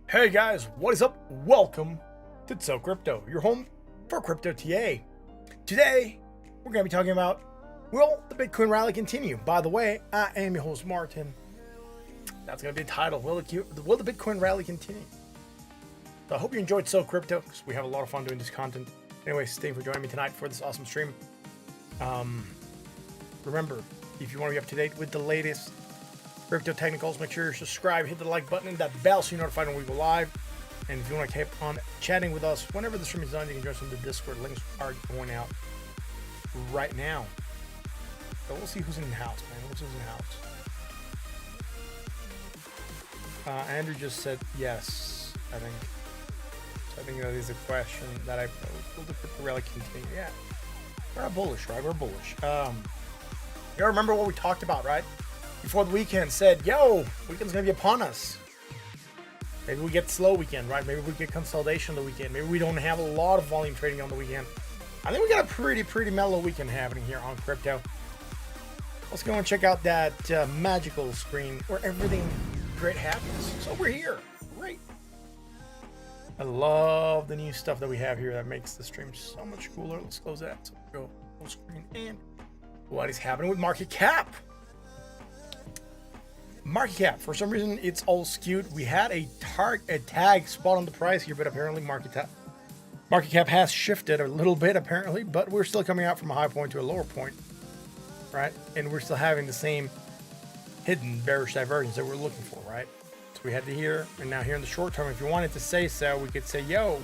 Hey guys, what is up? Welcome to TSO Crypto, your home for crypto TA. Today, we're going to be talking about, will the Bitcoin rally continue? By the way, I am your host, Martin. That's going to be the title. Will the Bitcoin rally continue? So I hope you enjoyed TSO Crypto, because we have a lot of fun doing this content. Anyways, thank you for joining me tonight for this awesome stream. Remember, if you want to be up to date with the latest crypto technicals, make sure you subscribe, hit the like button and that bell so you're notified when we go live. And if you want to keep on chatting with us whenever the stream is done, you can join us on the Discord. Links are going out right now. So we'll see who's in the house, man. Who's in the house? Andrew just said yes, I think. So I think that is a question that I posed. Will the crypto rally continue? Yeah. We're bullish, right? We're bullish. You remember what we talked about, right? Before the weekend said, yo, weekend's gonna be upon us. Maybe we get slow weekend, right? Maybe we get consolidation on the weekend. Maybe we don't have a lot of volume trading on the weekend. I think we got a pretty mellow weekend happening here on crypto. Let's go and check out that magical screen where everything great happens. So we're here, great. I love the new stuff that we have here that makes the stream so much cooler. Let's close that. So go full screen and what is happening with market cap? Market cap, for some reason, it's all skewed. We had a tag spot on the price here, but apparently market cap has shifted a little bit, apparently, but we're still coming out from a high point to a lower point, right? And we're still having the same hidden bearish divergence that we're looking for, right? So we had to here, and now here in the short term, if you wanted to say so, we could say, yo,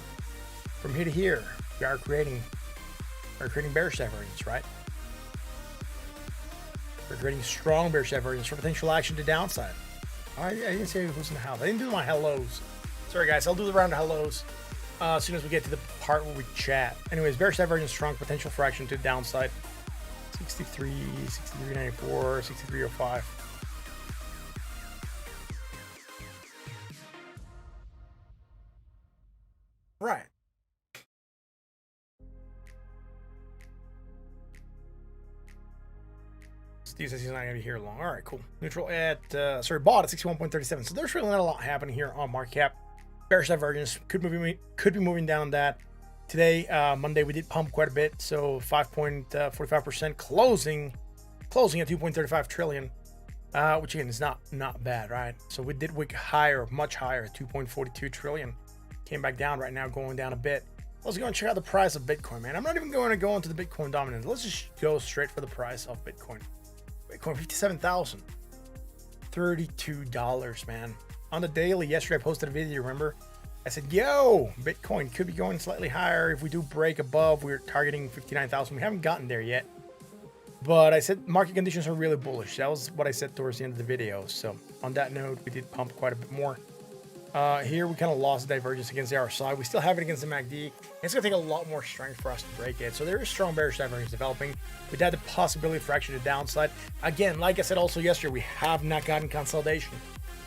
from here to here, we are creating bearish divergence, right? We're creating strong bearish divergence for potential action to downside. I didn't say who's in the house. I didn't do my hellos. Sorry guys, I'll do the round of hellos as soon as we get to the part where we chat. Anyways, bearish divergence, strong potential for action to downside. 63, 63.94, 63.05. Right. Steve says he's not gonna be here long. All right, cool. Neutral at bought at 61.37. So there's really not a lot happening here on market cap. Bearish divergence could be moving down that. Today, Monday, we did pump quite a bit, so 5.45% closing at 2.35 trillion, which again is not bad, right? So we did wick higher, much higher, 2.42 trillion. Came back down right now, going down a bit. Let's go and check out the price of Bitcoin, man. I'm not even going to go into the Bitcoin dominance. Let's just go straight for the price of Bitcoin. Bitcoin, 57,000, $32, man. On the daily, yesterday I posted a video, remember? I said, yo, Bitcoin could be going slightly higher. If we do break above, we're targeting 59,000. We haven't gotten there yet. But I said market conditions are really bullish. That was what I said towards the end of the video. So on that note, we did pump quite a bit more. Here we kind of lost divergence against the RSI. We still have it against the MACD. It's going to take a lot more strength for us to break it. So there is strong bearish divergence developing. We had the possibility for actually the downside. Again, like I said also yesterday, we have not gotten consolidation.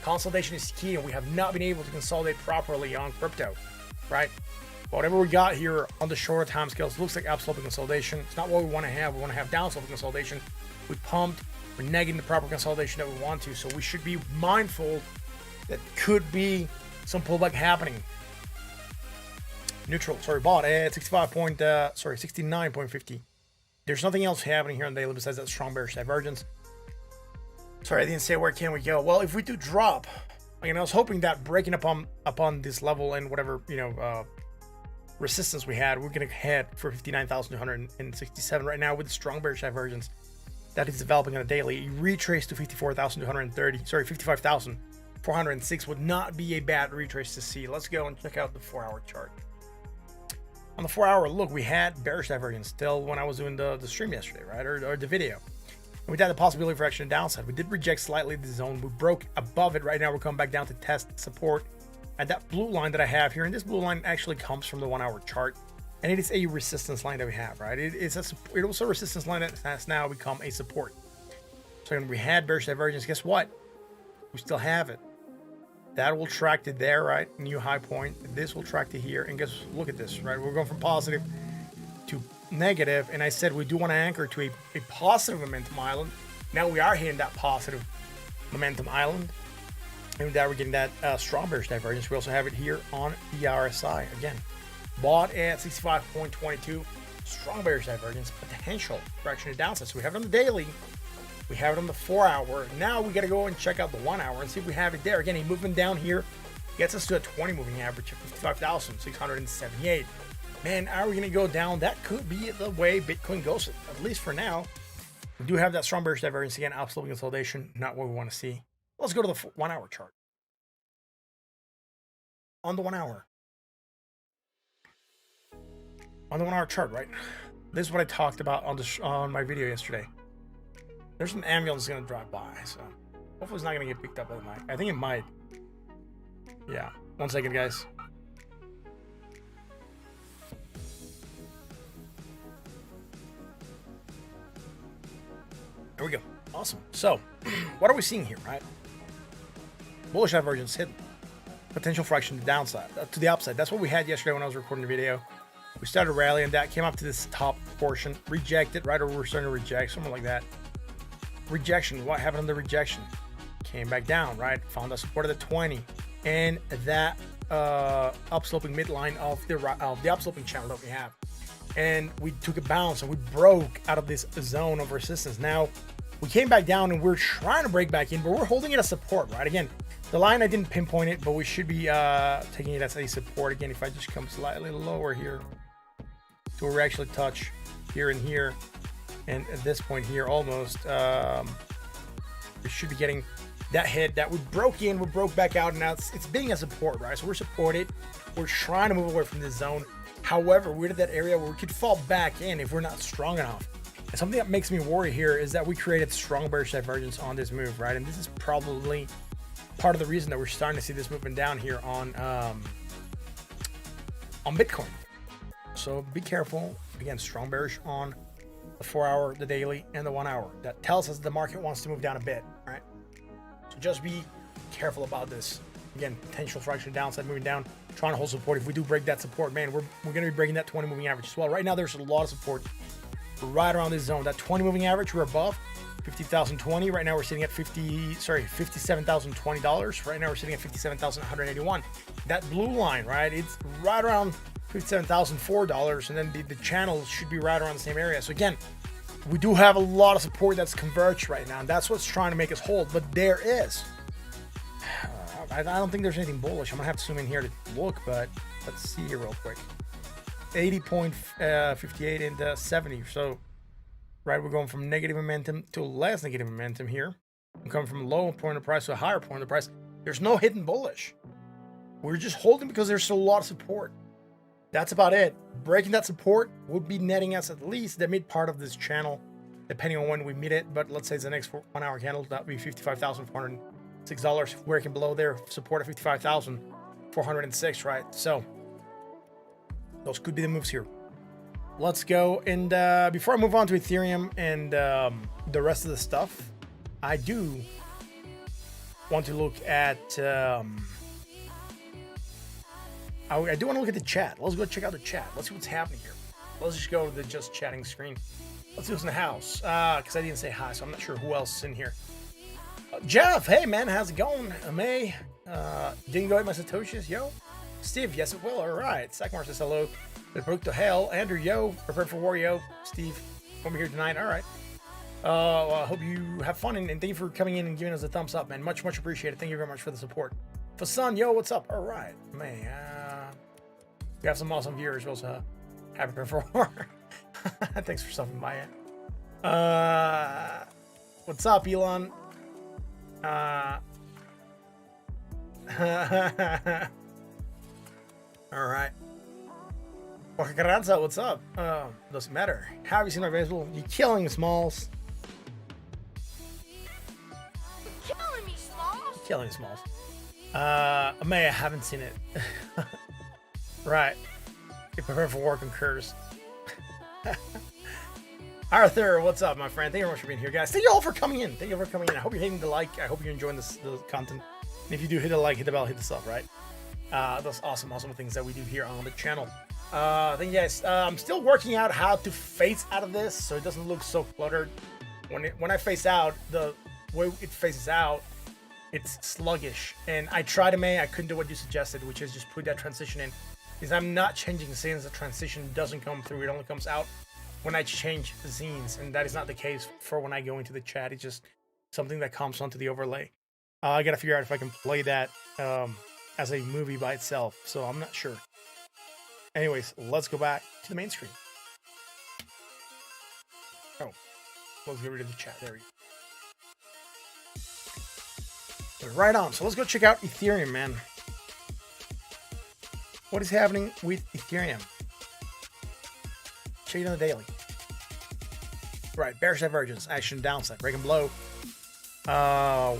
Consolidation is key, and we have not been able to consolidate properly on crypto, right? Whatever we got here on the shorter time scales looks like upsloping consolidation. It's not what we want to have. We want to have downsloping consolidation. We pumped. We're negating the proper consolidation that we want to. So we should be mindful that could be some pullback happening. Neutral, bought at 69.50. There's nothing else happening here on daily besides that strong bearish divergence. Sorry, I didn't say where can we go. Well, if we do drop, again, I was hoping that breaking upon this level and whatever, resistance we had, we're going to head for 59,267 right now with the strong bearish divergence that is developing on a daily. You retrace to 55,406 would not be a bad retrace to see. Let's go and check out the 4-hour chart. On the 4-hour, look, we had bearish divergence still when I was doing the stream yesterday, right? Or the video. And we had the possibility for action downside. We did reject slightly the zone. We broke above it. Right now, we're coming back down to test support. And that blue line that I have here, and this blue line actually comes from the 1-hour chart. And it is a resistance line that we have, right? It was a resistance line that has now become a support. So when we had bearish divergence, guess what? We still have it. That will track to there, right? New high point. This will track to here. And look at this, right? We're going from positive to negative. And I said we do want to anchor to a positive momentum island. Now we are hitting that positive momentum island. And with that, we're getting that strong bearish divergence. We also have it here on the RSI. Again, bought at 65.22. Strong bearish divergence. Potential correction to downside. So we have it on the daily. We have it on the 4-hour. Now we got to go and check out the 1-hour and see if we have it there. Again, a movement down here gets us to a 20 moving average of 55,678. Man, are we going to go down? That could be the way Bitcoin goes, at least for now. We do have that strong bearish divergence again, upsloping consolidation, not what we want to see. Let's go to the 1-hour chart. On the 1-hour. On the 1-hour chart, right? This is what I talked about on my video yesterday. There's an ambulance going to drive by, so hopefully it's not going to get picked up at night. I think it might. Yeah. 1 second, guys. There we go. Awesome. So, what are we seeing here, right? Bullish divergence hit. Potential fraction to the downside, to the upside. That's what we had yesterday when I was recording the video. We started rallying. That came up to this top portion. Rejected, right? Or we're starting to reject, something like that. Rejection. What happened on the rejection? Came back down, right? Found a support at the 20. And that upsloping midline of the upsloping channel that we have. And we took a bounce and we broke out of this zone of resistance. Now, we came back down and we're trying to break back in, but we're holding it as support, right? Again, the line, I didn't pinpoint it, but we should be taking it as a support. Again, if I just come slightly lower here to where we actually touch here and here, and at this point here almost, we should be getting that hit that we broke in, we broke back out, and now it's being a support, right? So we're supported. We're trying to move away from this zone. However, we're at that area where we could fall back in if we're not strong enough. And something that makes me worry here is that we created strong bearish divergence on this move, right? And this is probably part of the reason that we're starting to see this movement down here on Bitcoin. So be careful. Again, strong bearish on the 4-hour, the daily, and the 1-hour. That tells us the market wants to move down a bit, right? So just be careful about this. Again, potential fraction downside moving down, trying to hold support. If we do break that support, man, we're going to be breaking that 20 moving average as well. Right now, there's a lot of support right around this zone. That 20 moving average, we're above 50,020. Right now we're sitting at $57,020. Right now we're sitting at 57,181. That blue line, right? It's right around $57,004, and then the channel should be right around the same area. So again, we do have a lot of support that's converged right now, and that's what's trying to make us hold. But there is. I don't think there's anything bullish. I'm gonna have to zoom in here to look, but let's see here real quick. 80.58 into 70. So, right, we're going from negative momentum to less negative momentum here. We're coming from a low point of price to a higher point of price. There's no hidden bullish. We're just holding because there's still a lot of support. That's about it. Breaking that support would be netting us at least the mid part of this channel, depending on when we meet it. But let's say it's the next 1 hour candle, that would be $55,406. Working below there, support at 55,406, right? So those could be the moves here. Let's go. And before I move on to Ethereum and the rest of the stuff, I do want to look at I do want to look at the chat. Let's go check out the chat. Let's see what's happening here. Let's just go to the just chatting screen. Let's see what's in the house. Because I didn't say hi, so I'm not sure who else is in here. Jeff, hey man, how's it going? May, didn't go eat my Satoshis, yo. Steve, yes it will. All right. Sackmar says hello. The broke to hell. Andrew, yo. Prepare for war, yo. Steve, won't be here tonight. All right. I hope you have fun, and thank you for coming in and giving us a thumbs up, man. Much appreciated. Thank you very much for the support. Fasan, yo, what's up? All right, man. We have some awesome viewers. We also have prepare for war. Thanks for stopping by it. What's up, Elon? All right. Wakaranza, what's up? Doesn't matter. How have you seen my visual? You killing Smalls. Killing me, Smalls. Killing Smalls. May, I haven't seen it. Right. Get prepared for war concurs. Arthur, what's up, my friend? Thank you very much for being here, guys. Thank you all for coming in. Thank you for coming in. I hope you're hitting the like. I hope you're enjoying the content. And if you do, hit the like, hit the bell, hit the sub, right? Those awesome things that we do here on the channel. Thank you guys. I'm still working out how to face out of this so it doesn't look so cluttered. When I face out, the way it faces out, it's sluggish. And I tried to I couldn't do what you suggested, which is just put that transition in. Because I'm not changing scenes. The transition doesn't come through. It only comes out when I change the scenes. And that is not the case for when I go into the chat. It's just something that comes onto the overlay. I got to figure out if I can play that as a movie by itself. So I'm not sure. Anyways, let's go back to the main screen. Oh, let's get rid of the chat. There we go. Right on. So let's go check out Ethereum, man. What is happening with Ethereum? Check it on the daily. Right, bearish divergence, action downside, breaking below.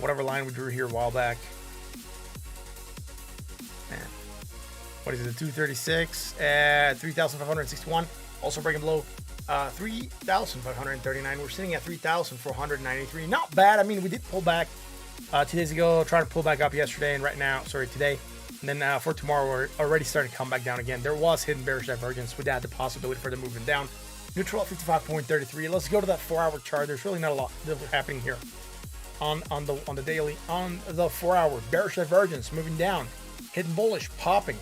Whatever line we drew here a while back. Man, what is it? 236 at 3,561. Also breaking below 3,539. We're sitting at 3,493. Not bad. I mean, we did pull back 2 days ago. Tried to pull back up yesterday, and right now, today. And then for tomorrow, we're already starting to come back down again. There was hidden bearish divergence with that, the possibility for the movement down. Neutral at 55.33. Let's go to that 4-hour chart. There's really not a lot happening here on the daily. On the 4-hour, bearish divergence moving down, hidden bullish popping.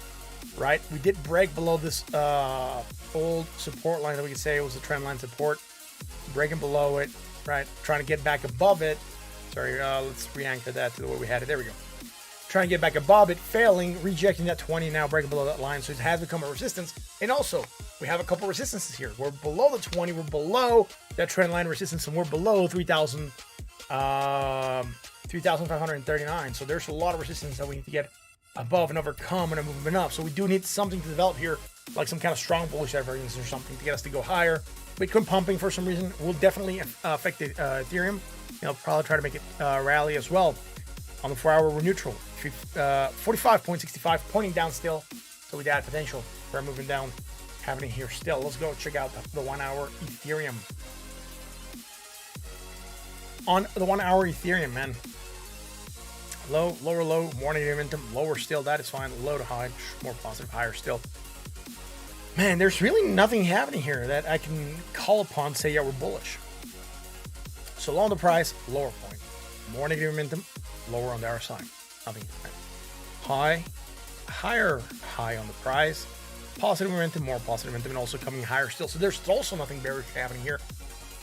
Right, we did break below this old support line that we could say it was a trend line support. Breaking below it, right? Trying to get back above it. Sorry, let's re-anchor that to the way we had it. There we go. Trying to get back above it, failing, rejecting that 20, now breaking below that line. So it has become a resistance. And also, we have a couple resistances here. We're below the 20, we're below that trend line resistance, and we're below 3,539. So there's a lot of resistance that we need to get above and overcome and a movement up. So we do need something to develop here, like some kind of strong bullish divergence or something to get us to go higher. Bitcoin pumping for some reason will definitely affect the Ethereum. Probably try to make it rally as well. On the 4-hour, we're neutral. 45.65, pointing down still. So we got potential for a moving down happening here still. Let's go check out the 1-hour Ethereum. On the 1-hour Ethereum, man. Low, lower low, more negative momentum, lower still, that is fine. Low to high, more positive, higher still. Man, there's really nothing happening here that I can call upon, say, yeah, we're bullish. So low on the price, lower point. More negative momentum, lower on the other side. Nothing different. High, higher high on the price. Positive momentum, more positive momentum, and also coming higher still. So there's also nothing bearish happening here.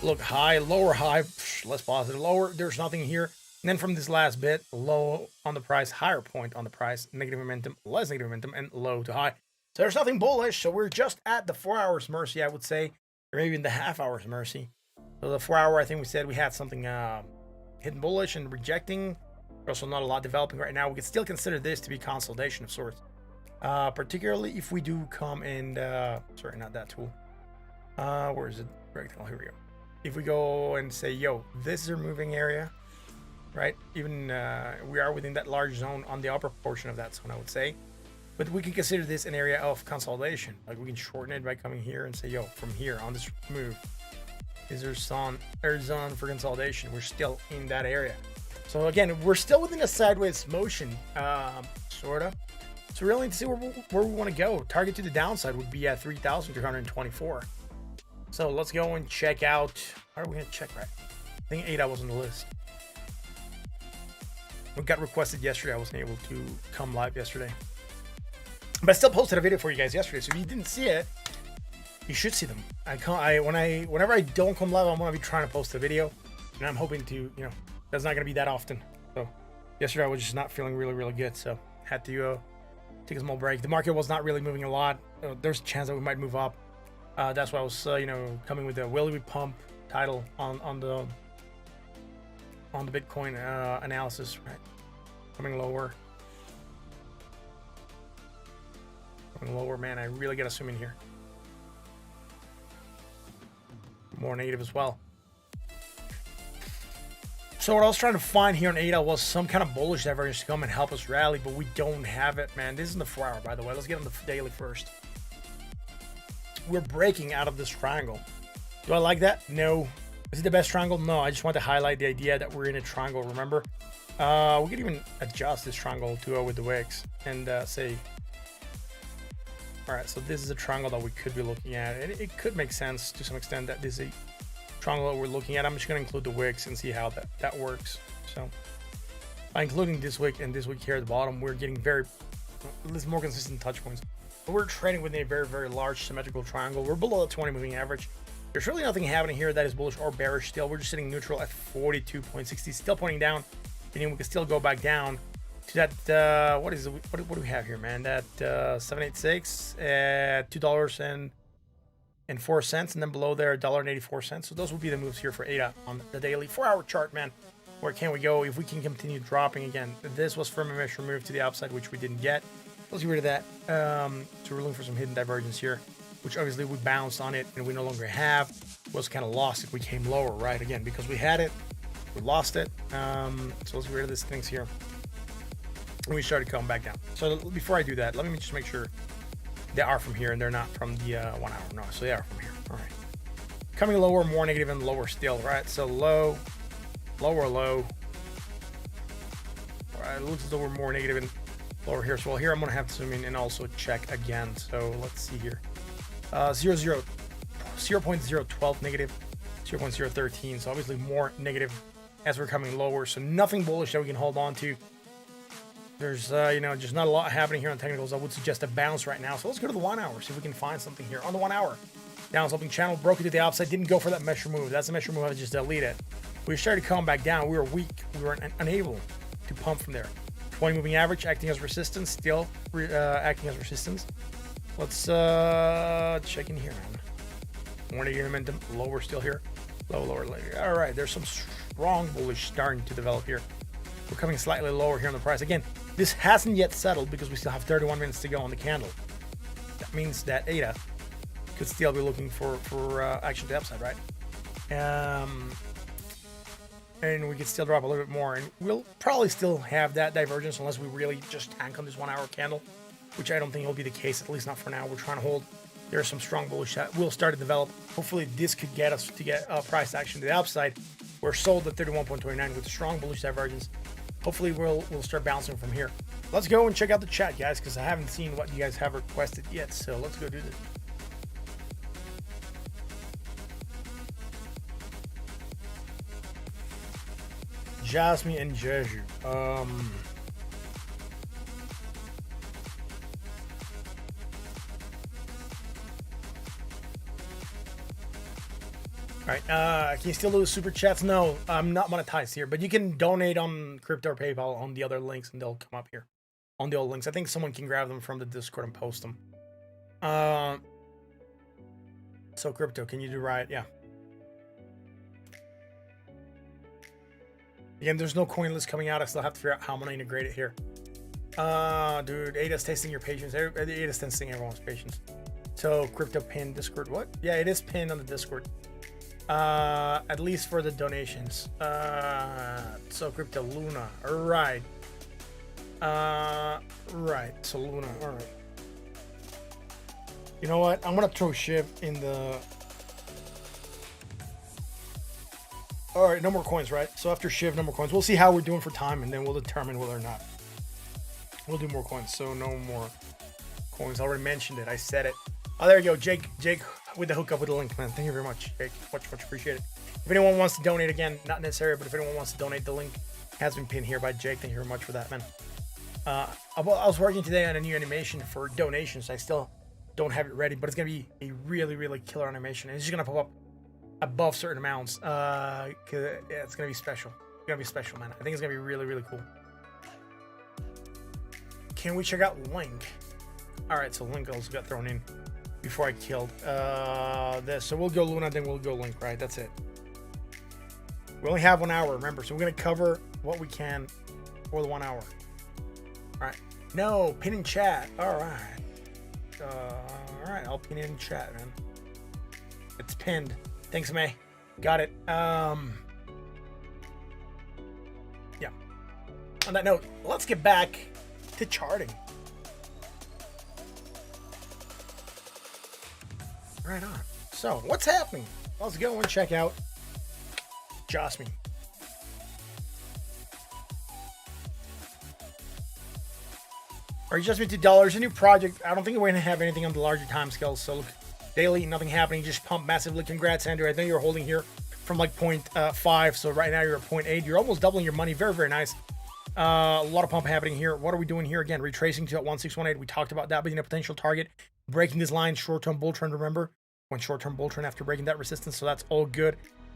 Look, high, lower high, less positive, lower. There's nothing here. And then from this last bit, low on the price, higher point on the price, negative momentum, less negative momentum, and low to high. So there's nothing bullish. So we're just at the 4 hours mercy, I would say, or maybe in the half hours mercy. So the 4 hour, I think we said we had something hidden bullish and rejecting. Also not a lot developing right now. We could still consider this to be consolidation of sorts. Particularly if we do come and, sorry, not that tool. Where is it? Rectangle, here we go. If we go and say, yo, this is our moving area, right? Even we are within that large zone on the upper portion of that zone, I would say. But we can consider this an area of consolidation. Like we can shorten it by coming here and say, yo, from here on this move, is there zone for consolidation? We're still in that area. So again, we're still within a sideways motion, sort of. So we really need to see where we want to go. Target to the downside would be at 3,324. So let's go and check out. How are we going to check right? I think ADA was on the list. We got requested yesterday. I wasn't able to come live yesterday. But I still posted a video for you guys yesterday. So if you didn't see it, you should see them. Whenever I don't come live, I'm going to be trying to post a video. And I'm hoping to, that's not going to be that often. So yesterday I was just not feeling really, really good. So had to take a small break. The market was not really moving a lot. There's a chance that we might move up. That's why I was, coming with the will we pump title on the Bitcoin analysis, right? Coming lower. Coming lower, man. I really got to zoom in here. More negative as well. So what I was trying to find here on ADA was some kind of bullish divergence to come and help us rally, but we don't have it, man. This is in the 4 hour, by the way. Let's get on the daily first. We're breaking out of this triangle. Do I like that? No. Is it the best triangle? No. I just want to highlight the idea that we're in a triangle, remember? We could even adjust this triangle to with the wicks and say, all right, so this is a triangle that we could be looking at. It could make sense to some extent that this is a triangle that we're looking at. I'm just going to include the wicks and see how that works. So by including this wick and this wick here at the bottom, we're getting at least more consistent touch points. But we're trading within a very, very large symmetrical triangle. We're below the 20 moving average. There's really nothing happening here that is bullish or bearish still. We're just sitting neutral at 42.60, still pointing down, meaning we can still go back down to that, what do we have here, man? That 786 at $2.04, and then below there $1.84. So those would be the moves here for ADA on the daily 4 hour chart, man. Where can we go if we can continue dropping again? This was from a measure move to the upside, which we didn't get. Let's get rid of that. So we're looking for some hidden divergence here, which obviously we bounced on it and we no longer have. We also kind of lost it. We came lower, right? Again, because we had it, we lost it. So let's get rid of these things here. And we started coming back down. So before I do that, let me just make sure they are from here and they're not from the 1 hour. No, so they are from here. All right. Coming lower, more negative, and lower still, right? So low, lower, low. All right, it looks as though we're more negative and lower here. So here I'm going to have to zoom in and also check again. So let's see here. 0.012 negative, 0.013. So obviously more negative as we're coming lower. So nothing bullish that we can hold on to. There's, just not a lot happening here on technicals. I would suggest a bounce right now. So let's go to the 1 hour, see if we can find something here. On the 1 hour, down sloping channel, broke it to the upside, didn't go for that measure move. That's a measure move, I just delete it. We started coming back down. We were weak. We were unable to pump from there. 20 moving average acting as resistance, still acting as resistance. Let's check in here, man. More negative momentum, lower still here. Lower. All right, there's some strong bullish starting to develop here. We're coming slightly lower here on the price. Again, this hasn't yet settled because we still have 31 minutes to go on the candle. That means that ADA could still be looking for action to the upside, right? And we could still drop a little bit more, and we'll probably still have that divergence unless we really just tank on this 1 hour candle, which I don't think will be the case, at least not for now. We're trying to hold. There's some strong bullish that will start to develop. Hopefully this could get us to get price action to the upside. We're sold at 31.29 with strong bullish divergence. Hopefully we'll start bouncing from here. Let's go and check out the chat, guys, because I haven't seen what you guys have requested yet. So let's go do this. Jasmine and Jeju. Alright, can you still do super chats? No, I'm not monetized here, but you can donate on crypto or PayPal on the other links and they'll come up here. On the old links. I think someone can grab them from the Discord and post them. So crypto, can you do right? Yeah. Again, there's no coin list coming out. I still have to figure out how I'm gonna integrate it here. Dude, Ada's testing your patience. Ada's testing everyone's patience. So crypto pin Discord. What? Yeah, it is pinned on the Discord. At least for the donations. So crypto Luna. All right. Right. So Luna. All right. You know what? I'm gonna throw Shiv in the. All right, no more coins, right? So after Shiv, no more coins. We'll see how we're doing for time, and then we'll determine whether or not we'll do more coins. So no more coins. I already mentioned it. I said it. Oh, there you go, Jake. Jake with the hookup with the link, man. Thank you very much, Jake. Much appreciated. If anyone wants to donate, again, not necessary, but if anyone wants to donate, the link has been pinned here by Jake. Thank you very much for that, man. I was working today on a new animation for donations. I still don't have it ready, but it's gonna be a really killer animation, and it's just gonna pop up above certain amounts. Cause it's gonna be special. It's gonna be special, man. I think it's gonna be really cool. Can we check out Link? All right, so Link also got thrown in before I killed this. So we'll go Luna, then we'll go Link, right? That's it. We only have 1 hour, remember, so we're gonna cover what we can for the 1 hour. All right. No, pin in chat. All right. All right, I'll pin it in chat, man. It's pinned. Thanks, May. Got it. Yeah. On that note, let's get back to charting. Right on. So, what's happening? Let's go and check out Jasmine. Are you just $2? A new project. I don't think we're going to have anything on the larger time scales. So look, daily, nothing happening. Just pump massively. Congrats, Andrew. I think you're holding here from like 0.5. So right now you're at 0.8. You're almost doubling your money. Very nice. A lot of pump happening here. What are we doing here? Again, retracing to at 1618. We talked about that being a potential target. Breaking this line, short-term bull trend, remember? Went short-term bull trend after breaking that resistance. So that's all good.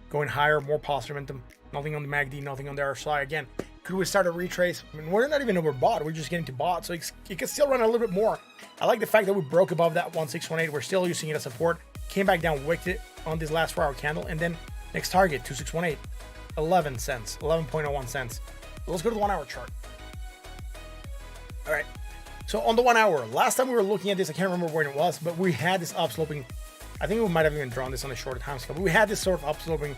Going higher, more positive momentum. Nothing on the MACD, nothing on the RSI. Again, could we start a retrace? I mean, we're not even overbought. We're just getting to bought. So it could still run a little bit more. I like the fact that we broke above that 1618. We're still using it as support. Came back down, wicked it on this last 4-hour candle. And then next target, 2618. 11 cents. 11.01 cents. Let's go to the 1 hour chart. All right. So on the 1 hour, last time we were looking at this, I can't remember where it was, but we had this upsloping. I think we might have even drawn this on a shorter time scale, but we had this sort of upsloping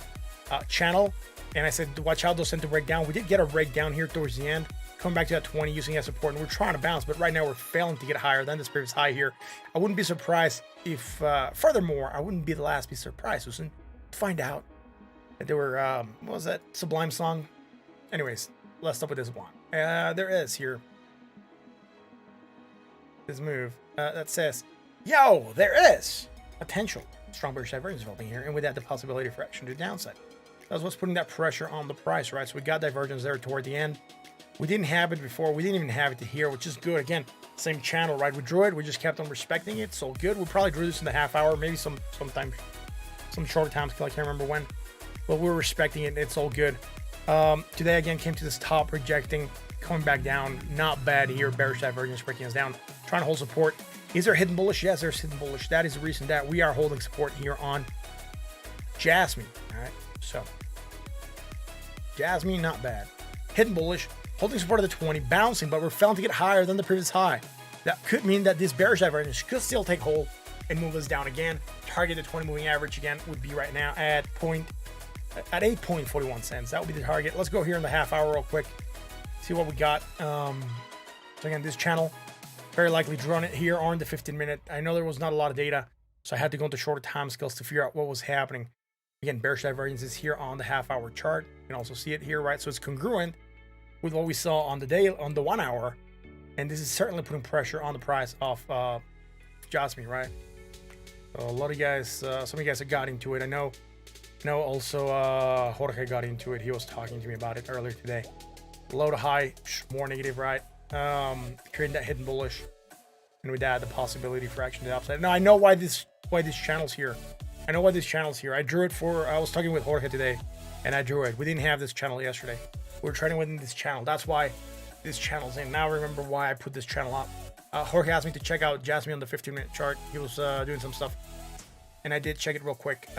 channel. And I said, watch out, those tend to break down. We did get a breakdown here towards the end, coming back to that 20, using it as support. And we're trying to bounce, but right now we're failing to get higher than this previous high here. I wouldn't be surprised if, furthermore, I wouldn't be the last to be surprised, Susan, to find out that there were, what was that Sublime song? Anyways, let's stop with this one. There is here this move that says, yo, there is potential strong bearish divergence developing here, and with that, the possibility for action to the downside. That's what's putting that pressure on the price, right? So we got divergence there toward the end. We didn't have it before. We didn't even have it to here, which is good. Again, same channel, right? We drew it. We just kept on respecting it. So good. We probably drew this in the half hour, maybe sometime, some shorter time scale. I can't remember when, but we're respecting it. It's all good. Today again came to this top, rejecting, coming back down. Not bad here. Bearish divergence breaking us down. Trying to hold support. Is there hidden bullish? Yes, there's hidden bullish. That is the reason that we are holding support here on Jasmine. All right. So Jasmine, not bad. Hidden bullish, holding support of the 20, bouncing, but we're failing to get higher than the previous high. That could mean that this bearish divergence could still take hold and move us down again. Target the 20 moving average again would be right now at 8.41 cents. That would be the target. Let's go here in the half hour real quick. See what we got. So again, this channel very likely drawn it here on the 15-minute. I know there was not a lot of data, so I had to go into shorter time scales to figure out what was happening. Again, bearish divergence is here on the half-hour chart. You can also see it here, right? So it's congruent with what we saw on the day, on the 1 hour, and this is certainly putting pressure on the price of Jasmine, right? So a lot of you guys, some of you guys have got into it. I know No, also Jorge got into it. He was talking to me about it earlier today. Low to high, more negative, right? Creating that hidden bullish, and with that, the possibility for action to the upside. Now I know why this channel's here. I know why this channel's here. I drew it for. I was talking with Jorge today, and I drew it. We didn't have this channel yesterday. We're trading within this channel. That's why this channel's in. Now I remember why I put this channel up. Jorge asked me to check out Jasmine on the 15-minute chart. He was doing some stuff, and I did check it real quick.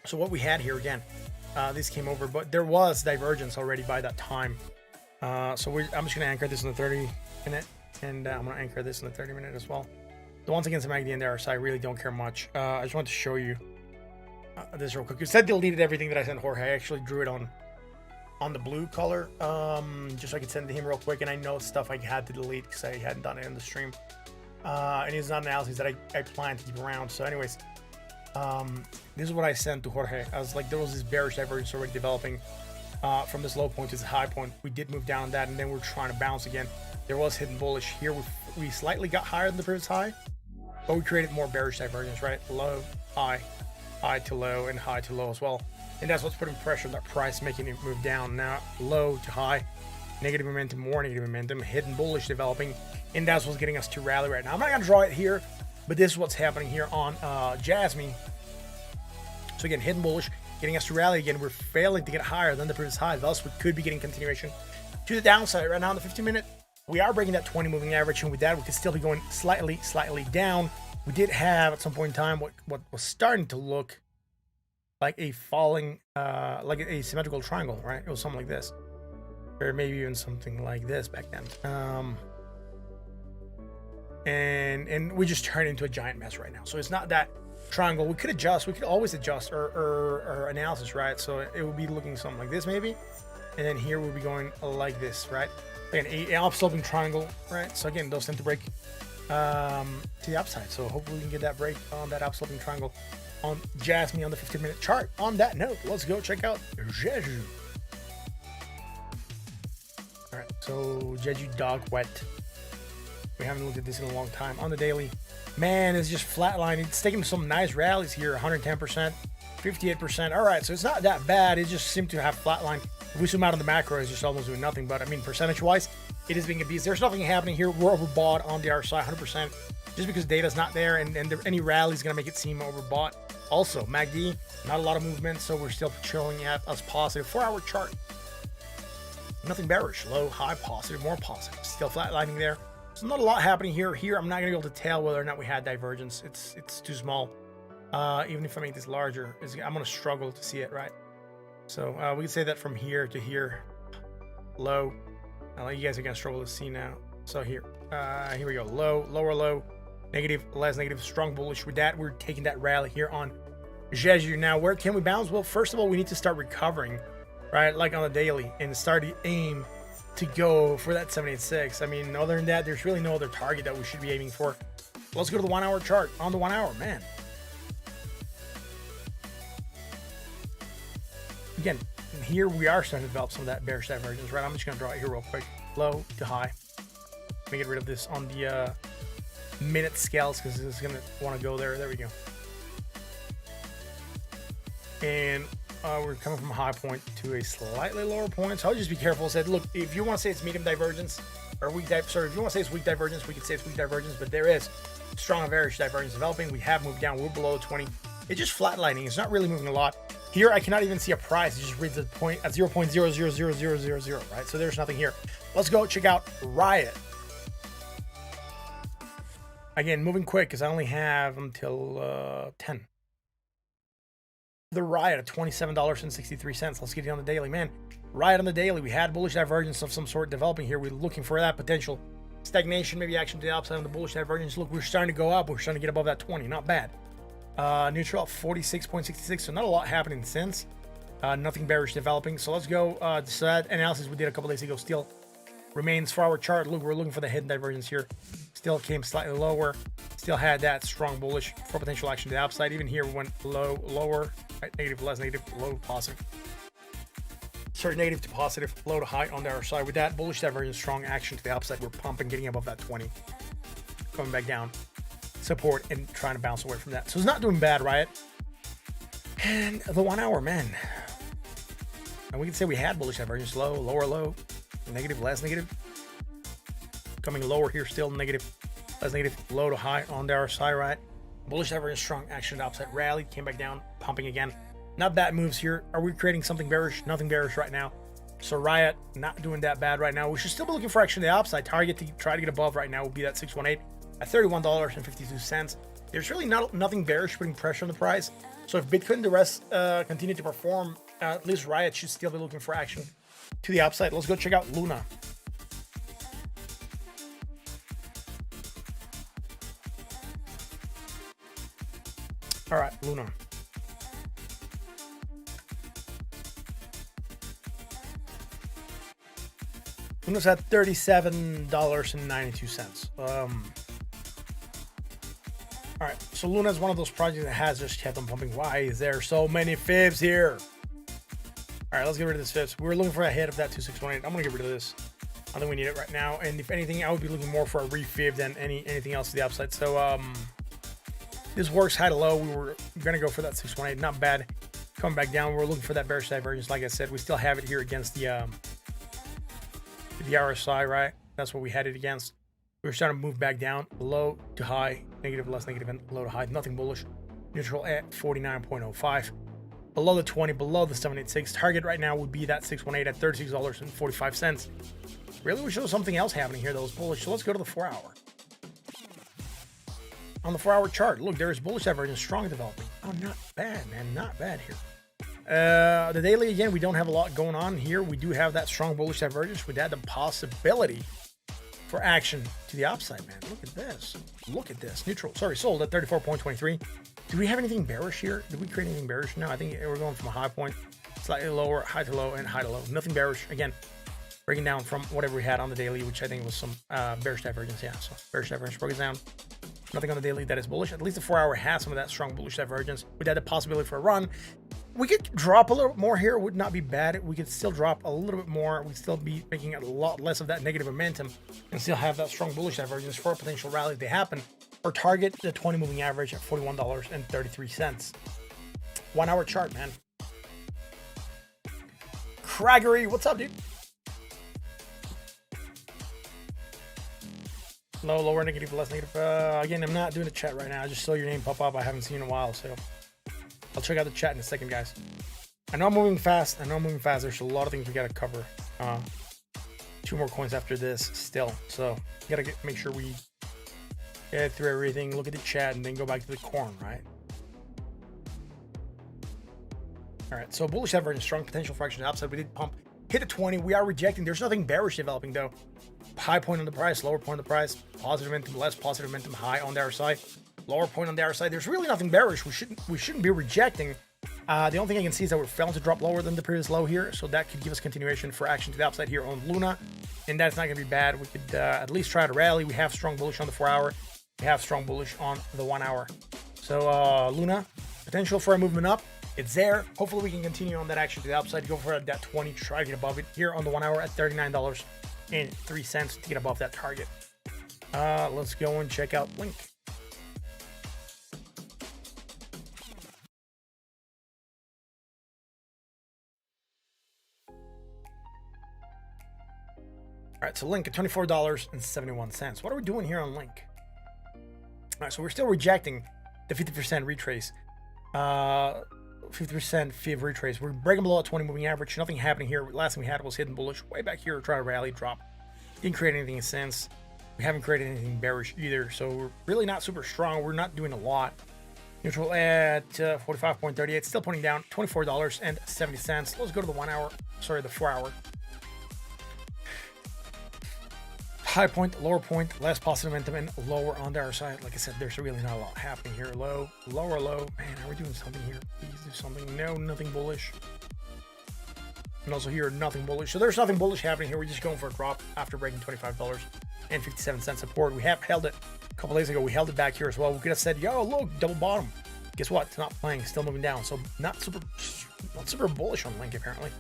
So what we had here again, this came over, but there was divergence already by that time. So I'm just gonna anchor this in the 30-minute, and I'm gonna anchor this in the 30-minute as well. So once again, some MACD in there, so I really don't care much. I just want to show you this real quick. It said deleted everything that I sent Jorge. I actually drew it on the blue color, just so I could send it to him real quick. And I know stuff I had to delete because I hadn't done it in the stream. And it's not analysis that I plan to keep around. So anyways, this is what I sent to Jorge. I was like, there was this bearish divergence already developing from this low point to this high point. We did move down that, and then we're trying to bounce again. There was hidden bullish here. We slightly got higher than the previous high, but we created more bearish divergence, right? Low, high, high to low, and high to low as well. And that's what's putting pressure on that price, making it move down. Now, low to high, negative momentum, more negative momentum, hidden bullish developing, and that's what's getting us to rally right now. I'm not going to draw it here, but this is what's happening here on Jasmine. So again, hidden bullish, getting us to rally again. We're failing to get higher than the previous high, thus we could be getting continuation to the downside. Right now in the 15-minute, we are breaking that 20 moving average, and with that, we could still be going slightly down. We did have at some point in time what was starting to look like a falling, like a symmetrical triangle, right? It was something like this, or maybe even something like this back then. And we just turned into a giant mess right now. So it's not that triangle. We could adjust. We could always adjust our analysis, right? So it would be looking something like this, maybe, and then here we'll be going like this, right? Again, an upsloping triangle, right? So again, those tend to break to the upside. So hopefully we can get that break on that upsloping triangle on Jasmine on the 15-minute chart. On that note, let's go check out Jeju. All right, so Jeju dog wet. We haven't looked at this in a long time. On the daily, man, it's just flatlining. It's taking some nice rallies here, 110%, 58%. All right, so it's not that bad. It just seemed to have flatline. If we zoom out on the macro, it's just almost doing nothing. But I mean, percentage-wise, it is being a beast. There's nothing happening here. We're overbought on the RSI, 100%. Just because data's not there, and any rally is going to make it seem overbought. Also, MACD, not a lot of movement, so we're still chilling at us positive. 4-hour chart, nothing bearish. Low, high, positive, more positive. Still flatlining there. So not a lot happening here. Here, I'm not going to be able to tell whether or not we had divergence. It's too small. Even if I make this larger, I'm going to struggle to see it, right? So we can say that from here to here, low. You guys are going to struggle to see now. So here we go. Low, lower low, negative, less negative, strong bullish. With that, we're taking that rally here on Jeju. Now, where can we bounce? Well, first of all, we need to start recovering, right? Like on the daily, and start to aim to go for that 786. I mean, other than that, there's really no other target that we should be aiming for. Let's go to the 1-hour chart. On the 1 hour, man. Again, here we are starting to develop some of that bearish divergence, right? I'm just going to draw it here real quick. Low to high. Let me get rid of this on the minute scales because it's going to want to go there. There we go. And we're coming from a high point to a slightly lower point. So I'll just be careful. Said, look, if you want to say it's medium divergence or weak if you want to say it's weak divergence, we could say it's weak divergence, but there is strong bearish divergence developing. We have moved down. We're below 20. It's just flatlining. It's not really moving a lot. Here, I cannot even see a price. It just reads the point at 0.000000, right? So there's nothing here. Let's go check out Riot. Again, moving quick because I only have until 10. The Riot at $27.63. Let's get it on the daily, man. Riot on the daily. We had bullish divergence of some sort developing here. We're looking for that potential stagnation, maybe action to the upside on the bullish divergence. Look, we're starting to go up. We're starting to get above that 20. Not bad. Neutral at 46.66. So not a lot happening since. Nothing bearish developing. So let's go. So that analysis we did a couple days ago still remains for our chart. Look, we're looking for the hidden divergence here. Still came slightly lower. Still had that strong bullish for potential action to the upside. Even here, we went low, lower, right? Negative, less negative, low, positive. Sorry, negative to positive, low to high on the other side. With that bullish divergence, strong action to the upside, we're pumping, getting above that 20. Coming back down. Support and trying to bounce away from that. So it's not doing bad, Riot. And the 1 hour, man. And we can say we had bullish divergence, low, lower, low, negative, less negative. Coming lower here, still negative, less negative, low to high on the RSI, right? Bullish divergence, strong action to upside, rally, came back down, pumping again. Not bad moves here. Are we creating something bearish? Nothing bearish right now. So Riot, not doing that bad right now. We should still be looking for action to the upside. Target to try to get above right now would be that 618 at $31.52. There's really nothing bearish putting pressure on the price. So if Bitcoin and the rest continue to perform, at least Riot should still be looking for action to the upside. Let's go check out Luna. All right, Luna. Luna's at $37.92. All right, so Luna is one of those projects that has just kept on pumping. Why is there so many fibs here? All right, let's get rid of this fibs. We're looking for a hit of that 2618. I'm gonna get rid of this. I think we need it right now. And if anything, I would be looking more for a refib than anything else to the upside. So this works high to low. We were gonna go for that 618. Not bad. Coming back down. We're looking for that bearish divergence. Like I said, we still have it here against the RSI, right? That's what we had it against. We're starting to move back down, low to high, negative, less negative, and low to high. Nothing bullish. Neutral at 49.05. Below the 20, below the 786. Target right now would be that 618 at $36.45. Really, we show something else happening here that was bullish. So let's go to the 4 hour. On the 4 hour chart, look, there is bullish divergence, strong developing. Oh, not bad, man. Not bad here. The daily, again, we don't have a lot going on here. We do have that strong bullish divergence. We had the possibility for action to the upside, man. Look at this. Look at this. Neutral. Sorry, sold at 34.23. Do we have anything bearish here? Did we create anything bearish? No, I think we're going from a high point, slightly lower, high to low, and high to low. Nothing bearish. Again, breaking down from whatever we had on the daily, which I think was some bearish divergence. Yeah, so bearish divergence broke it down. Nothing on the daily that is bullish. At least the 4 hour has some of that strong bullish divergence. We had the possibility for a run. We could drop a little bit more here. It would not be bad. We could still drop a little bit more. We'd still be making a lot less of that negative momentum and still have that strong bullish divergence for a potential rally to happen. Or target the 20 moving average at $41.33. 1 hour chart, man. Craggery, what's up, dude? Low, lower, negative, less negative. Again, I'm not doing the chat right now. I just saw your name pop up. I haven't seen in a while, so I'll check out the chat in a second, guys. I know I'm moving fast. There's a lot of things we got to cover. 2 more coins after this still. So we got to make sure we get through everything, look at the chat, and then go back to the corn, right? All right, so bullish divergence, strong potential for action to the upside. We did pump, hit a 20. We are rejecting. There's nothing bearish developing, though. High point on the price, lower point on the price, positive momentum, less positive momentum, high on the other side, lower point on the other side. There's really nothing bearish. We shouldn't be rejecting. The only thing I can see is that we're failing to drop lower than the previous low here, so that could give us continuation for action to the upside here on Luna, and that's not going to be bad. We could at least try to rally. We have strong bullish on the 4 hour. We have strong bullish on the 1 hour. So Luna, potential for a movement up. It's there. Hopefully we can continue on that action to the upside. Go for that 20, try to get above it here on the 1 hour at $39.03 to get above that target. Let's go and check out Link. All right, so Link at $24.71. What are we doing here on Link? All right, so we're still rejecting the 50% retrace. 50% fib retrace. We're breaking below a 20 moving average. Nothing happening here. Last thing we had was hidden bullish way back here. Try to rally, drop. Didn't create anything since. We haven't created anything bearish either. So we're really not super strong. We're not doing a lot. Neutral at 45.38. Still pointing down. $24.70. Let's go to the 1 hour. Sorry, the 4 hour. High point, lower point, less positive momentum, and lower on the other side. Like I said, there's really not a lot happening here. Low, lower, low. Man, are we doing something here? Please do something. No, nothing bullish. And also here, nothing bullish. So there's nothing bullish happening here. We're just going for a drop after breaking $25.57 support. We have held it a couple days ago. We held it back here as well. We could have said, yo, look, double bottom. Guess what? It's not playing. Still moving down. So not super bullish on Link, apparently.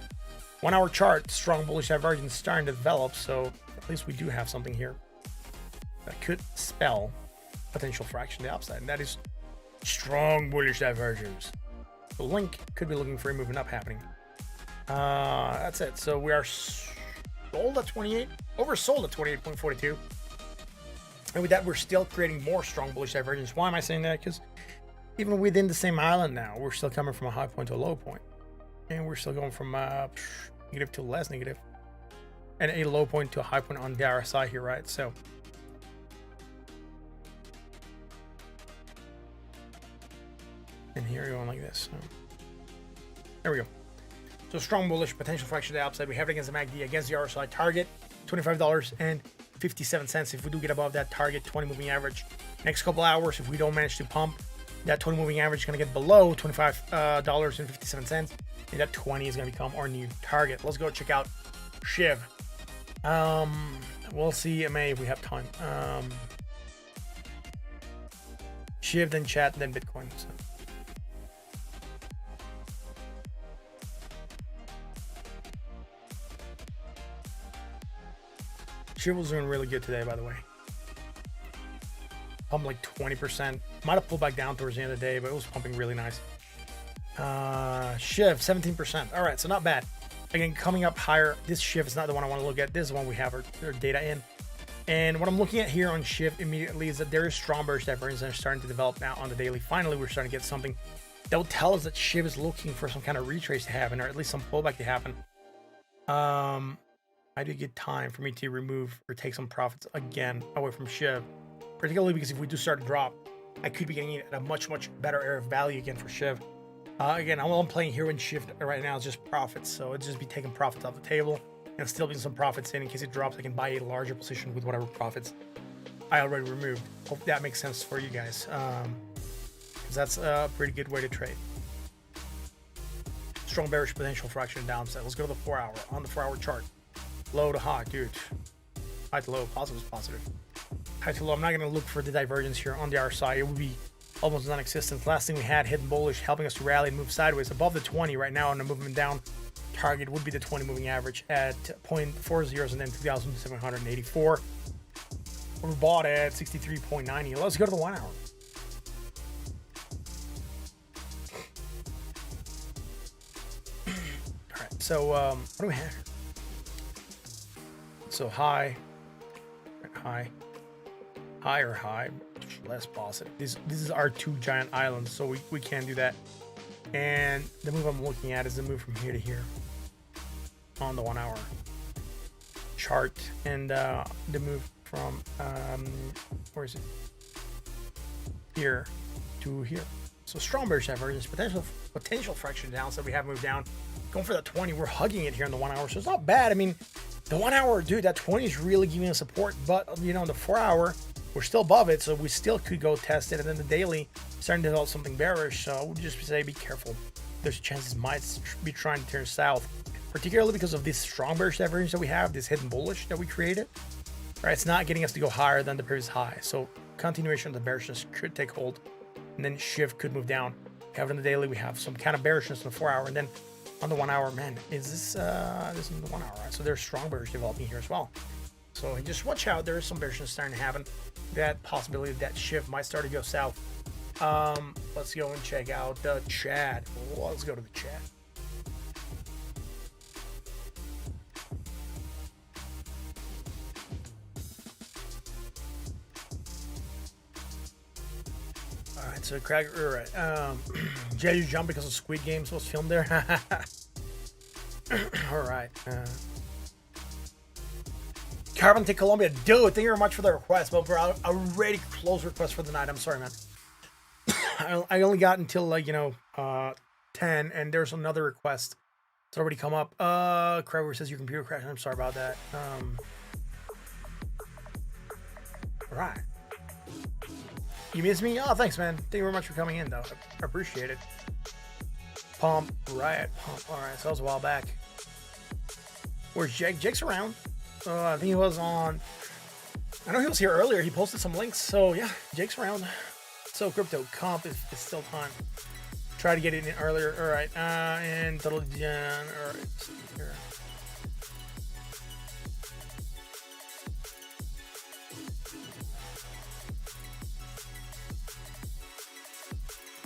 1 hour chart, strong bullish divergence starting to develop. So at least we do have something here that could spell potential for action to the upside, and that is strong bullish divergence. The link could be looking for a movement up happening. That's it. So we are sold at 28, oversold at 28.42. And with that, we're still creating more strong bullish divergence. Why am I saying that? Because even within the same island now, we're still coming from a high point to a low point. And we're still going from negative to less negative. And a low point to a high point on the RSI here, right? So and here you're going like this. So there we go. So strong bullish potential fraction to the upside. We have it against the MACD, against the RSI target, $25.57. If we do get above that target 20 moving average, next couple hours, if we don't manage to pump, that 20 moving average is going to get below $25.57, and that 20 is going to become our new target. Let's go check out SHIB. We'll see MA if we have time. SHIB, then chat, then Bitcoin. So. SHIB was doing really good today, by the way. Pumped like 20%. Might have pulled back down towards the end of the day, but it was pumping really nice. SHIB, 17%. All right, so not bad. Again, coming up higher. This SHIB is not the one I want to look at. This is the one we have our data in. And what I'm looking at here on SHIB immediately is that there is strong bearish divergence that are starting to develop now on the daily. Finally, we're starting to get something that will tell us that SHIB is looking for some kind of retrace to happen, or at least some pullback to happen. I do get time for me to remove or take some profits again away from SHIB, particularly because if we do start to drop, I could be getting it at a much better area of value again for SHIB. Again, all I'm playing here in SHIB right now is just profits, so it'd just be taking profits off the table and still being some profits in case it drops. I can buy a larger position with whatever profits I already removed. Hope that makes sense for you guys, because that's a pretty good way to trade. Strong bearish potential fraction downside. Let's go to the 4 hour. On the 4 hour chart, low to high, dude. High to low, positive is positive. High to low. I'm not going to look for the divergence here on the RSI. It would be almost non-existent. Last thing we had, hidden bullish, helping us to rally and move sideways above the 20 right now on the movement down. Target would be the 20 moving average at 0.40 and then 2,784. We're bought at 63.90. Let's go to the 1 hour. All right, so what do we have here? So high, higher high, less positive. This is our two giant islands, so we can't do that. And the move I'm looking at is the move from here to here on the 1 hour chart, and the move from where is it? Here to here. So strong bearish divergence, potential fraction downside. We have moved down, going for that 20. We're hugging it here in the 1 hour, so it's not bad. I mean, the 1 hour, dude, that 20 is really giving us support, but you know, the 4 hour, we're still above it, so we still could go test it. And then the daily starting to develop something bearish, so I would just say be careful. There's chances might be trying to turn south, particularly because of this strong bearish divergence that we have, this hidden bullish that we created. Right, it's not getting us to go higher than the previous high, so continuation of the bearishness could take hold, and then shift could move down. We have it on the daily, we have some kind of bearishness in the 4 hour, and then on the 1 hour, man, is this is in the 1 hour, right? So there's strong bearish developing here as well. So just watch out. There is some bearishness starting to happen. That possibility that shift might start to go south. Let's go and check out the chat. Let's go to the chat. All right, so Craig, all right. Jay, you jumped because of Squid Games was filmed there. All right. Carbon to Colombia, dude. Thank you very much for the request, but we're already close request for the night. I'm sorry, man. I only got until 10, and there's another request. It's already come up. Kraber says your computer crashed. I'm sorry about that. All right. You missed me? Oh, thanks, man. Thank you very much for coming in, though. I appreciate it. Pump, riot, pump. All right, so that was a while back. Where's Jake? Jake's around. I think he was on. I know he was here earlier. He posted some links. So yeah, Jake's around. So crypto comp is still time. Try to get it in earlier. All right. And total gen. All right. Here.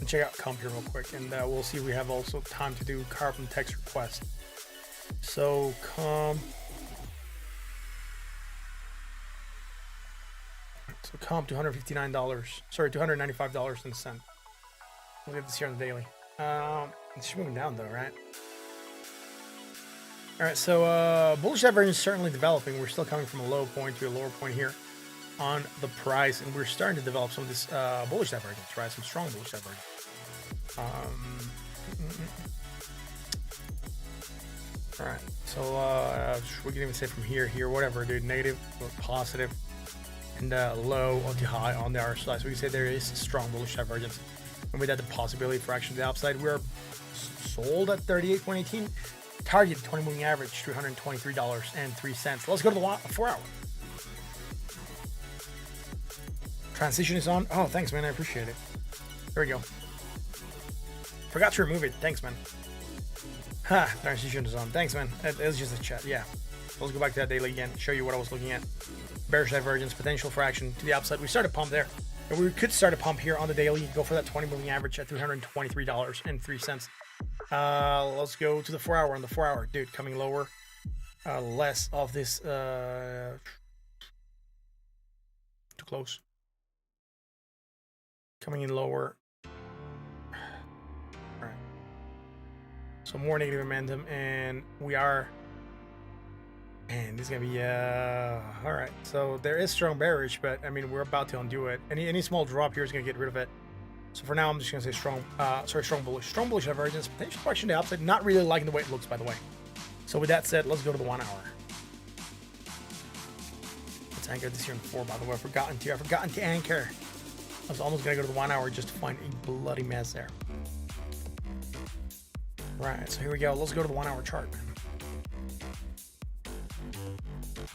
check out comp here real quick, and we'll see if we have also time to do carbon text request. So comp. So comp $259. Sorry, $295 and a cent. We'll get this here on the daily. It's moving down though, right? All right, so bullish divergence is certainly developing. We're still coming from a low point to a lower point here on the price, and we're starting to develop some of this bullish divergence, right? Some strong bullish divergence. All right, so we can even say from here, whatever, dude, negative or positive, and low or to high on the R side. So we can say there is strong bullish divergence, and with that, the possibility for action to the upside. We're sold at 38.18. Target 20 moving average $323.03. Let's go to the 4 hour. Transition is on. Oh, thanks, man. I appreciate it. There we go. Forgot to remove it. Thanks, man. Ha, transition is on. Thanks, man. It was just a chat. Yeah. Let's go back to that daily again. Show you what I was looking at. Bearish divergence, potential for action to the upside. We started pump there. And we could start a pump here on the daily. Go for that 20 moving average at $323.03. Let's go to the 4 hour. On the 4 hour, dude, coming lower. Less of this. Too close. Coming in lower. All right. So more negative momentum, and we are. And this is gonna be all right. So there is strong bearish, but I mean we're about to undo it. Any small drop here is gonna get rid of it. So for now, I'm just gonna say strong bullish divergence, potential correction to the upside. Not really liking the way it looks, by the way. So with that said, let's go to the 1 hour. Let's anchor this here in 4. By the way, I forgotten to anchor. I was almost gonna go to the 1 hour just to find a bloody mess there. Right. So here we go. Let's go to the 1 hour chart.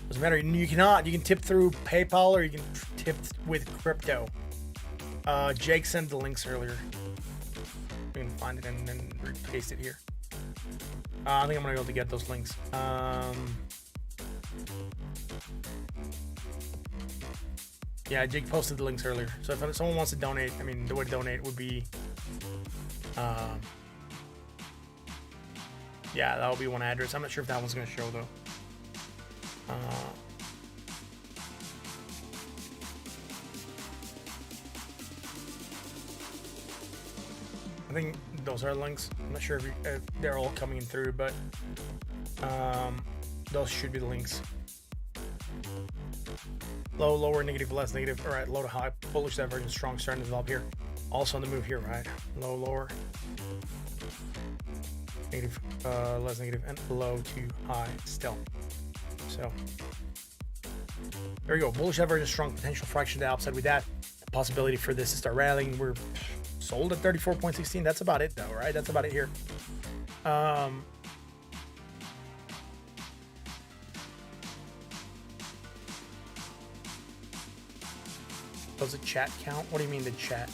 Doesn't matter. You can tip through PayPal or you can tip with crypto. Jake sent the links earlier. You can find it and then paste it here. I think I'm gonna be able to get those links. Yeah, Jake posted the links earlier. So if someone wants to donate, I mean, the way to donate would be, yeah, that will be one address. I'm not sure if that one's gonna show though. I think those are links. I'm not sure if they're all coming through, but those should be the links. Low, lower, negative, less negative. All right, low to high, bullish divergence, strong, starting to develop here. Also on the move here, right? Low, lower, negative, less negative, and low to high still. So there we go. Bullish divergence, strong potential fraction to the upside. With that, the possibility for this to start rallying. We're sold at 34.16. That's about it, though, right? That's about it here. Does the chat count? What do you mean the chat?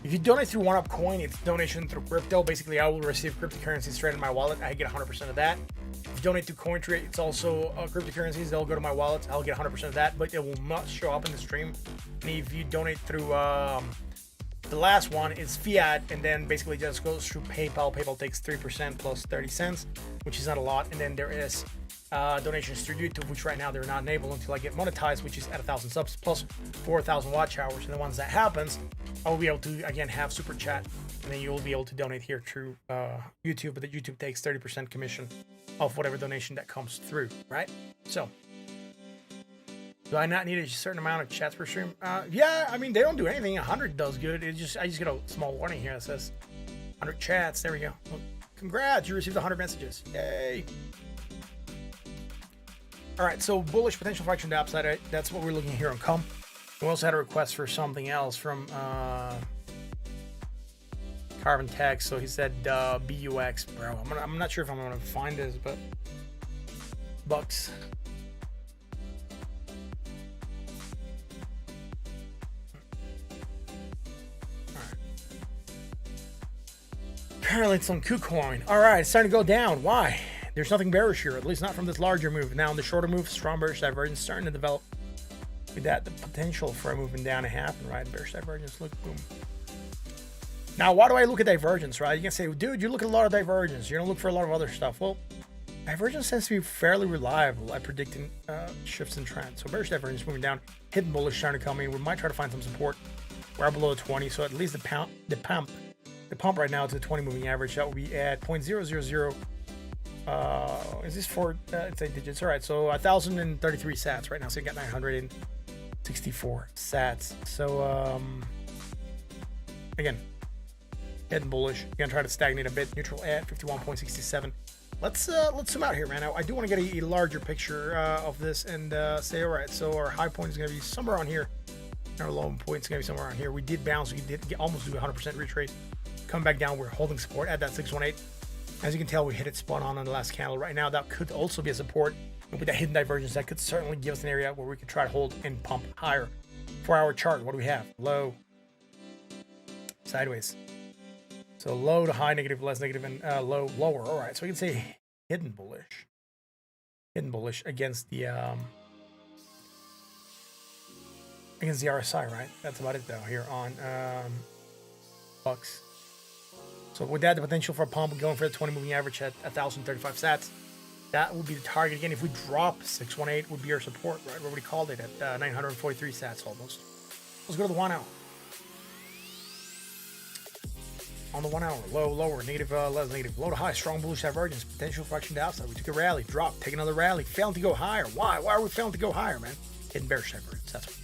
If you donate through OneUpCoin, it's donation through crypto. Basically, I will receive cryptocurrencies straight in my wallet. I get 100% of that. If you donate to CoinTrade, it's also cryptocurrencies. They'll go to my wallet. I'll get 100% of that, but it will not show up in the stream. And if you donate through the last one, it's fiat, and then basically just goes through PayPal. PayPal takes 3% plus 30 cents, which is not a lot. And then there is donations through YouTube, which right now they're not enabled until I get monetized, which is at 1,000 subs plus 4,000 watch hours. And then once that happens, I will be able to again have super chat, and then you will be able to donate here through YouTube. But the YouTube takes 30% commission of whatever donation that comes through, right? So, do I not need a certain amount of chats per stream? Yeah, I mean they don't do anything. 100 does good. I just get a small warning here that says 100 chats. There we go. Well, congrats, you received 100 messages. Yay! All right, so bullish potential fraction to upside. Right? That's what we're looking here on COM. We also had a request for something else from Carbon Tech. So he said BUX, bro. I'm not sure if I'm gonna find this, but bucks. All right. Apparently it's on KuCoin. All right, it's starting to go down. Why? There's nothing bearish here, at least not from this larger move. Now, in the shorter move, strong bearish divergence starting to develop. with that, the potential for a moving down to happen, right? Bearish divergence, look, boom. Now, why do I look at divergence, right? You can say, dude, you look at a lot of divergence. You don't look for a lot of other stuff. Well, divergence tends to be fairly reliable at predicting shifts in trend. So bearish divergence moving down, hidden bullish trying to come in. We might try to find some support. We're below 20, so at least the pump right now to the 20 moving average, that will be at 0.000. Is this for it's 8 digits? All right, so 1,033 sats right now. So you got 964 sats. So again, heading bullish. You're gonna try to stagnate a bit. Neutral at 51.67. Let's zoom out here, man. I do want to get a larger picture of this and say, all right, so our high point is gonna be somewhere on here. Our low point is gonna be somewhere around here. We did bounce. We did almost do 100% retrace. Come back down. We're holding support at that 618. As you can tell, we hit it spot on the last candle. Right now, that could also be a support. And with that hidden divergence, that could certainly give us an area where we could try to hold and pump higher. 4-hour chart, what do we have? Low, sideways. So low to high, negative, less negative, and low, lower. All right, so we can say hidden bullish. Hidden bullish against the RSI, right? That's about it, though, here on bucks. So with that, the potential for a pump going for the 20 moving average at 1,035 sats. That would be the target. Again, if we drop 618 would be our support, right? Where we called it at 943 sats almost. Let's go to the 1 hour. On the 1 hour, low, lower, negative, less negative, low to high, strong bullish divergence, potential for action to outside. We took a rally, drop, take another rally, failing to go higher. Why? Why are we failing to go higher, man? Hidden bearish divergence. That's what.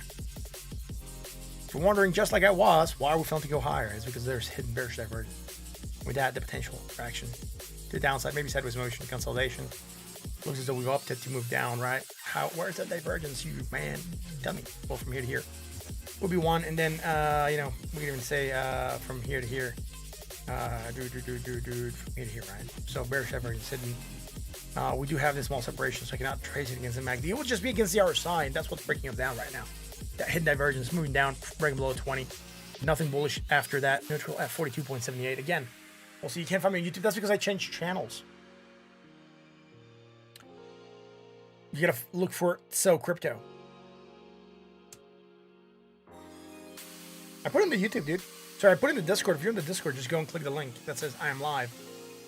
If you're wondering, just like I was, why are we failing to go higher? It's because there's hidden bearish divergence. With that, the potential for action to the downside, maybe sideways motion, consolidation. Looks as though we've opted to move down, right? Where's that divergence, you man? Tell me. Well, from here to here will be one, and then we can even say from here to here, from here to here, right? So bearish divergence hidden. We do have this small separation, so I cannot trace it against the MACD. It will just be against the RSI, and that's what's breaking us down right now. That hidden divergence moving down, breaking below 20. Nothing bullish after that. Neutral at 42.78 again. Also, you can't find me on YouTube. That's because I changed channels. You gotta look for TSO Crypto. I put it in the YouTube, dude. Sorry, I put it in the Discord. If you're in the Discord, just go and click the link that says I am live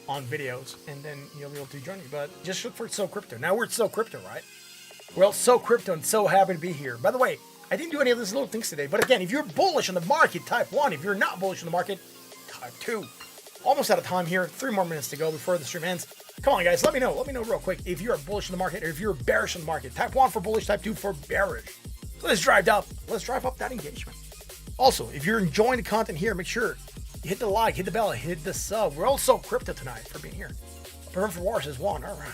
on videos, and then you'll be able to join me. But just look for TSO Crypto. Now we're at TSO Crypto, right? Well, TSO Crypto, and so happy to be here. By the way, I didn't do any of these little things today. But again, if you're bullish on the market, type 1. If you're not bullish on the market, type 2. Almost out of time here. 3 more minutes to go before the stream ends. Come on, guys. Let me know. Let me know real quick if you're bullish on the market or if you're bearish on the market. Type 1 for bullish, type 2 for bearish. Let's drive up. Let's drive up that engagement. Also, if you're enjoying the content here, make sure you hit the like, hit the bell, hit the sub. We're also crypto tonight for being here. Prevent for Wars is 1. All right.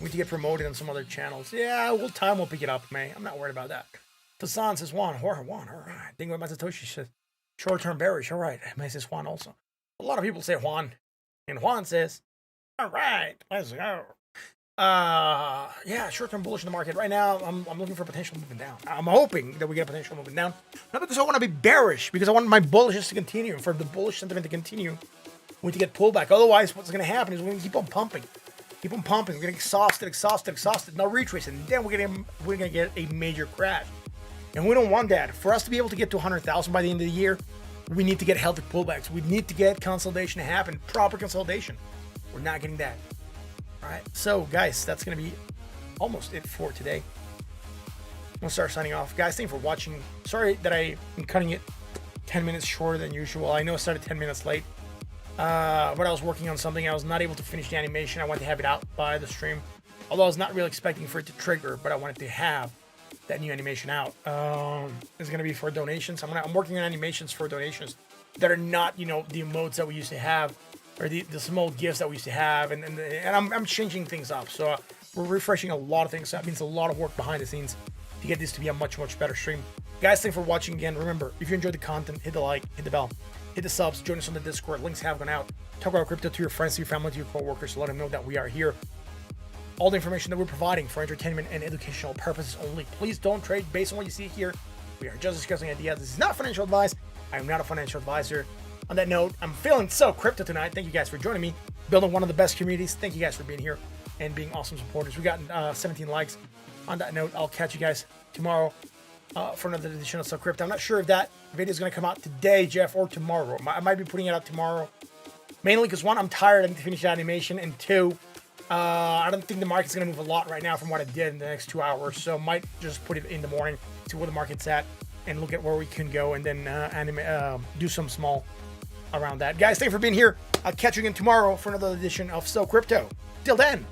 We need to get promoted on some other channels. Yeah, well, time will pick it up, man. I'm not worried about that. Fasan says 1. Horror 1. All right. Dingo Mazatoshi says short-term bearish. All right. May says Juan also. A lot of people say Juan. And Juan says, all right, let's go. Yeah, short-term bullish in the market. Right now, I'm looking for potential moving down. I'm hoping that we get a potential moving down. Not because I want to be bearish, because I want my bullishness to continue. And for the bullish sentiment to continue, we need to get pullback. Otherwise, what's going to happen is we're going to keep on pumping. Keep on pumping. We're going to get exhausted. Now retrace, and then we're going to get a major crash. And we don't want that. For us to be able to get to 100,000 by the end of the year, we need to get healthy pullbacks. We need to get consolidation to happen, proper consolidation. We're not getting that. All right. So, guys, that's going to be almost it for today. I'm going to start signing off. Guys, thank you for watching. Sorry that I'm cutting it 10 minutes shorter than usual. I know I started 10 minutes late. But I was working on something. I was not able to finish the animation. I wanted to have it out by the stream. Although I was not really expecting for it to trigger, but I wanted to have that new animation out. It's going to be for donations. I'm working on animations for donations that are not, the emotes that we used to have, or the small gifts that we used to have, and I'm changing things up. So we're refreshing a lot of things. So that means a lot of work behind the scenes to get this to be a much, much better stream. Guys, thanks for watching again. Remember, if you enjoyed the content, hit the like, hit the bell, hit the subs, join us on the Discord. Links have gone out. Talk about crypto to your friends, to your family, to your coworkers. Let them know that we are here. All the information that we're providing for entertainment and educational purposes only. Please don't trade based on what you see here. We are just discussing ideas. This is not financial advice. I am not a financial advisor. On that note, I'm feeling so crypto tonight. Thank you guys for joining me. Building one of the best communities. Thank you guys for being here. and being awesome supporters. We got 17 likes. On that note, I'll catch you guys tomorrow for another edition of TSO Crypto. I'm not sure if that video is going to come out today, Jeff, or tomorrow. I might be putting it out tomorrow. Mainly because, one, I'm tired. I need to finish the animation. And two, I don't think the market's going to move a lot right now from what it did in the next 2 hours. So might just put it in the morning, see where the market's at, and look at where we can go, and then do some small around that. Guys, thanks for being here. I'll catch you again tomorrow for another edition of TSO Crypto. Till then.